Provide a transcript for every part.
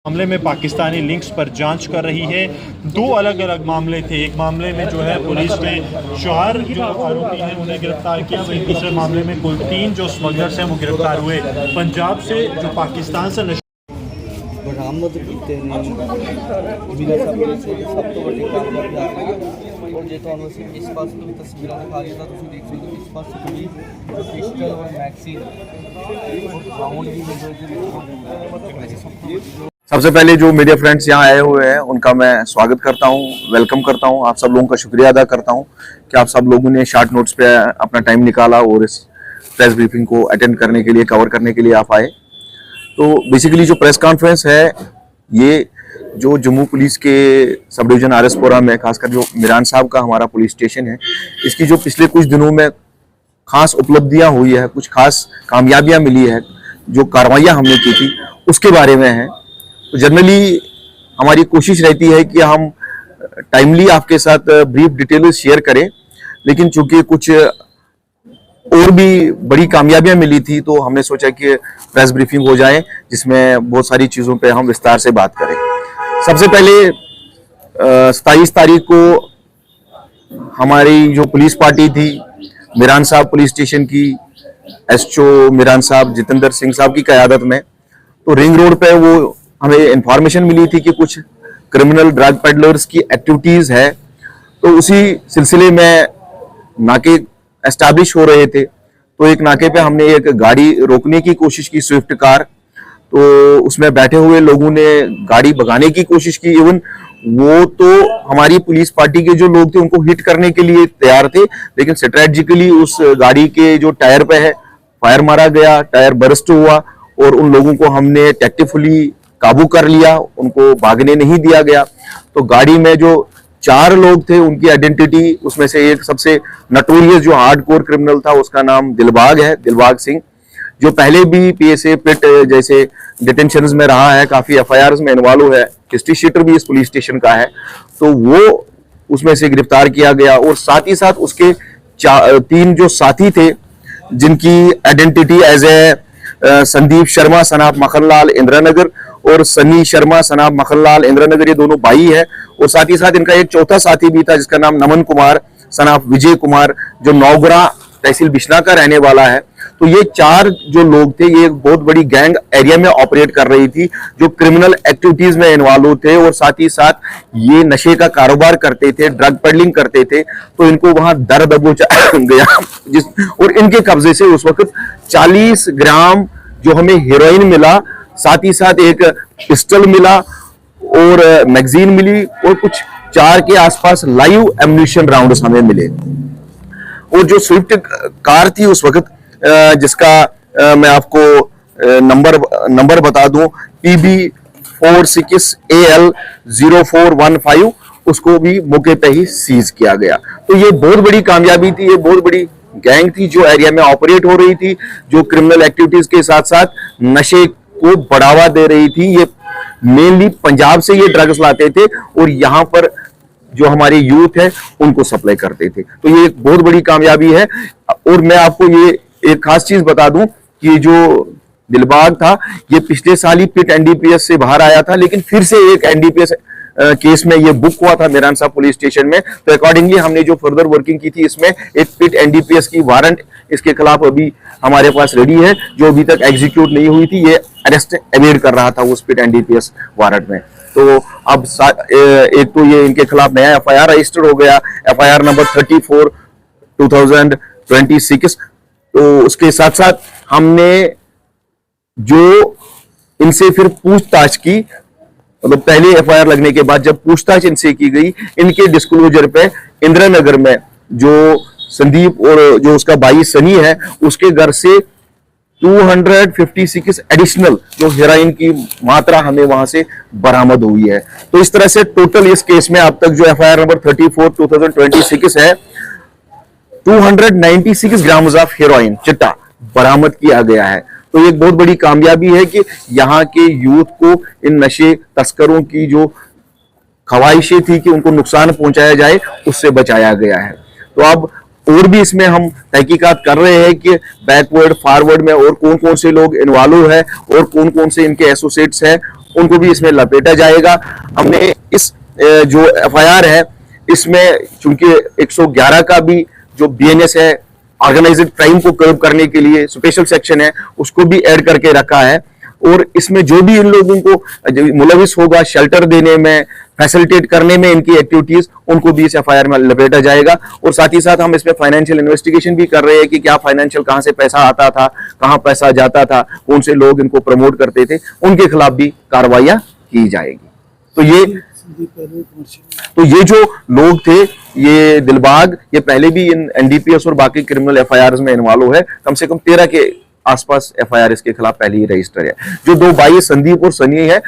मामले में पाकिस्तानी लिंक्स पर जांच कर रही है। दो अलग अलग मामले थे। एक मामले में जो है पुलिस ने शौहर जो आरोपी हैं उन्हें गिरफ्तार किया, वहीं दूसरे मामले में कुल 3 जो स्मगलर्स हैं वो गिरफ्तार हुए। पंजाब से जो पाकिस्तान से बरामद ਕੀਤੇ ਨੇ ਜ਼ਿਲ੍ਹਾ ਸਭਾ ਦੇ ਸਭ ਤੋਂ ਵੱਡੀ ਕਾਮਯਾਬੀ ਆ ਔਰ ਜੇ ਤੁਹਾਨੂੰ ਅਸੀਂ ਇਸ ਪਾਸੇ ਤੋਂ ਤਸਵੀਰਾਂ ਦਿਖਾ ਰਹੀ ਤਾਂ ਤੁਸੀਂ ਦੇਖ ਸਕਦੇ ਹੋ ਇਸ ਪਾਸੇ ਤੋਂ ਵੀ ਪਿਸਟਲ ਔਰ ਮੈਗਜ਼ੀਨ और राउंड भी सबसे पहले जो मीडिया फ्रेंड्स यहाँ आए हुए हैं उनका मैं स्वागत करता हूँ, वेलकम करता हूँ। आप सब लोगों का शुक्रिया अदा करता हूँ कि आप सब लोगों ने शॉर्ट नोट्स पे अपना टाइम निकाला और इस प्रेस ब्रीफिंग को अटेंड करने के लिए, कवर करने के लिए आप आए। तो बेसिकली जो प्रेस कॉन्फ्रेंस है ये जो जम्मू पुलिस के सब डिवीजन आरएसपुरा में खासकर जो मिरान साहब का हमारा पुलिस स्टेशन है, इसकी जो पिछले कुछ दिनों में खास उपलब्धियां हुई है, कुछ खास कामयाबियां मिली है, जो कार्रवाइयां हमने की थी उसके बारे में है। तो जनरली हमारी कोशिश रहती है कि हम टाइमली आपके साथ ब्रीफ डिटेल्स शेयर करें, लेकिन चूंकि कुछ और भी बड़ी कामयाबियां मिली थी तो हमने सोचा कि प्रेस ब्रीफिंग हो जाए जिसमें बहुत सारी चीज़ों पे हम विस्तार से बात करें। सबसे पहले 27 तारीख को हमारी जो पुलिस पार्टी थी मिरान साहब पुलिस स्टेशन की, एसओ मिरान साहब जितेंद्र सिंह साहब की क़यादत में, तो रिंग रोड पे वो हमें इंफॉर्मेशन मिली थी कि कुछ क्रिमिनल ड्रग पेडलर्स की एक्टिविटीज़ है। तो उसी सिलसिले में नाके एस्टैब्लिश हो रहे थे, तो एक नाके पे हमने एक गाड़ी रोकने की कोशिश की, स्विफ्ट कार। तो उसमें बैठे हुए लोगों ने गाड़ी भगाने की कोशिश की। इवन वो तो हमारी पुलिस पार्टी के जो लोग थे उनको हिट करने के लिए तैयार थे, लेकिन स्ट्रेटजिकली उस गाड़ी के जो टायर पे है फायर मारा गया, टायर बर्स्ट हुआ और उन लोगों को हमने टैक्टिकली काबू कर लिया, उनको भागने नहीं दिया गया। तो गाड़ी में जो 4 लोग थे उनकी आइडेंटिटी, उसमें से एक सबसे नटोरियस जो हार्डकोर क्रिमिनल था उसका नाम दिलबाग है, दिलबाग सिंह, जो पहले भी पीएसए पिट जैसे डिटेंशंस में रहा है, काफी एफआईआर्स में इन्वॉल्व है, हिस्ट्री शीटर भी इस पुलिस स्टेशन का है। तो वो उसमें से गिरफ्तार किया गया और साथ ही साथ उसके 3 जो साथी थे जिनकी identity as a Sandeep Sharma सनाब मखनलाल इंद्रानगर और सनी शर्मा सनाब मखनलाल इंद्रानगर, ये दोनों भाई है। और साथ ही साथ इनका एक चौथा साथी भी था जिसका नाम नमन कुमार सनाब विजय कुमार, जो नौगरा तहसील बिश्ना का रहने वाला है। तो ये 4 जो लोग थे ये एक बहुत बड़ी गैंग एरिया में ऑपरेट कर रही थी, जो क्रिमिनल एक्टिविटीज में इन्वॉल्व थे और साथ ही साथ ये नशे का कारोबार करते थे, ड्रग पेडलिंग करते थे। तो इनको वहां दर दबोचा गया और इनके कब्जे से उस वक्त 40 ग्राम जो हमें हेरोइन मिला, साथ ही साथ एक पिस्टल मिला और मैगजीन मिली और कुछ 4 के आसपास लाइव एम्यूनिशन राउंड्स हमें मिले। और जो स्विफ्ट कार थी उस वक्त जिसका मैं आपको नंबर बता दूं, PB 46AL0415, उसको भी मौके पे ही सीज किया गया। तो ये बहुत बड़ी कामयाबी थी, ये बहुत बड़ी गैंग थी जो एरिया में ऑपरेट हो रही थी, जो क्रिमिनल एक्टिविटीज के साथ साथ नशे को बढ़ावा दे रही थी। ये मेनली पंजाब से ये ड्रग्स लाते थे और यहाँ पर जो हमारे यूथ है उनको सप्लाई करते थे। तो ये एक बहुत बड़ी कामयाबी है। और मैं आपको ये एक खास चीज बता दूं कि जो दिलबाग था ये पिछले साल ही पिट एनडीपीएस से बाहर आया था, लेकिन फिर से एक एनडीपीएस केस में ये बुक हुआ था मिरान साहब पुलिस स्टेशन में। तो अकॉर्डिंगली हमने जो फर्दर वर्किंग की थी इसमें एक पिट एनडीपीएस की वारंट इसके खिलाफ अभी हमारे पास रेडी है, जो अभी तक एग्जीक्यूट नहीं हुई थी। ये अरेस्ट एवेड कर रहा था उस पिट एनडीपीएस वारंट में। तो अब एक तो ये इनके खिलाफ नया एफआईआर रजिस्टर हो गया, एफआईआर नंबर 34/2026। तो उसके साथ साथ हमने जो इनसे फिर पूछताछ की, मतलब पहले एफआईआर लगने के बाद जब पूछताछ इनसे की गई, इनके डिस्क्लोजर पे इंदिरानगर में जो संदीप और जो उसका भाई सनी है उसके घर से 256 एडिशनल जो हेरोइन की मात्रा हमें वहां से बरामद हुई है। तो इस तरह से टोटल इस केस में अब तक जो एफआईआर नंबर 34/2026 है 296 ग्राम ऑफ हेरोइन चिट्टा बरामद किया गया है। तो एक बहुत बड़ी कामयाबी है कि यहाँ के यूथ को इन नशे तस्करों की जो ख्वाहिशें थी कि उनको नुकसान पहुंचाया जाए उससे बचाया गया है। तो अब और भी इसमें हम तहकीकात कर रहे हैं कि बैकवर्ड फॉरवर्ड में और कौन कौन से लोग इन्वॉल्व है और कौन कौन से इनके एसोसिएट्स हैं उनको भी इसमें लपेटा जाएगा। हमने इस जो एफआईआर है इसमें चूंकि 111 का भी जो बीएनएस है, ऑर्गेनाइज्ड क्राइम को कर्ब करने के लिए स्पेशल सेक्शन है, उसको भी ऐड करके रखा है। और इसमें जो भी इन लोगों को मुलविस होगा शेल्टर देने में, फैसिलिटेट करने में इनकी एक्टिविटीज, उनको भी इस एफआईआर में लपेटा जाएगा। और साथ ही साथ हम इसमें फाइनेंशियल इन्वेस्टिगेशन भी कर रहे हैं कि क्या फाइनेंशियल, कहां से पैसा आता था, कहां पैसा जाता था, कौन से लोग इनको प्रमोट करते थे, उनके खिलाफ भी कार्रवाइयां की जाएगी। तो ये जो लोग थे, ये दिलबाग, ये पहले भी इन एनडीपीएस और बाकी क्रिमिनल एफआईआर में इन्वॉल्व है। कम से कम 13 के आसपास एफआईआर इसके खिलाफ पहले ही रजिस्टर है। जो 2 भाई संदीप और सनी है,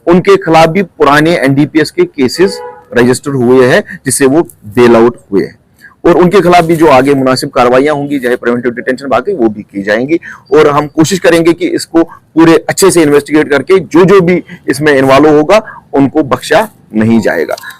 उनके खिलाफ भी पुराने एनडीपीएस के केसेस रजिस्टर हुए हैं, जिससे वो बेल आउट हुए हैं। और उनके खिलाफ भी जो आगे मुनासिब कार्रवाइयां होंगी, चाहे प्रिवेंटिव डिटेंशन बाकी, वो भी की जाएंगी। और हम कोशिश करेंगे कि इसको पूरे अच्छे से इन्वेस्टिगेट करके जो जो भी इसमें इन्वॉल्व होगा उनको बख्शा नहीं जाएगा।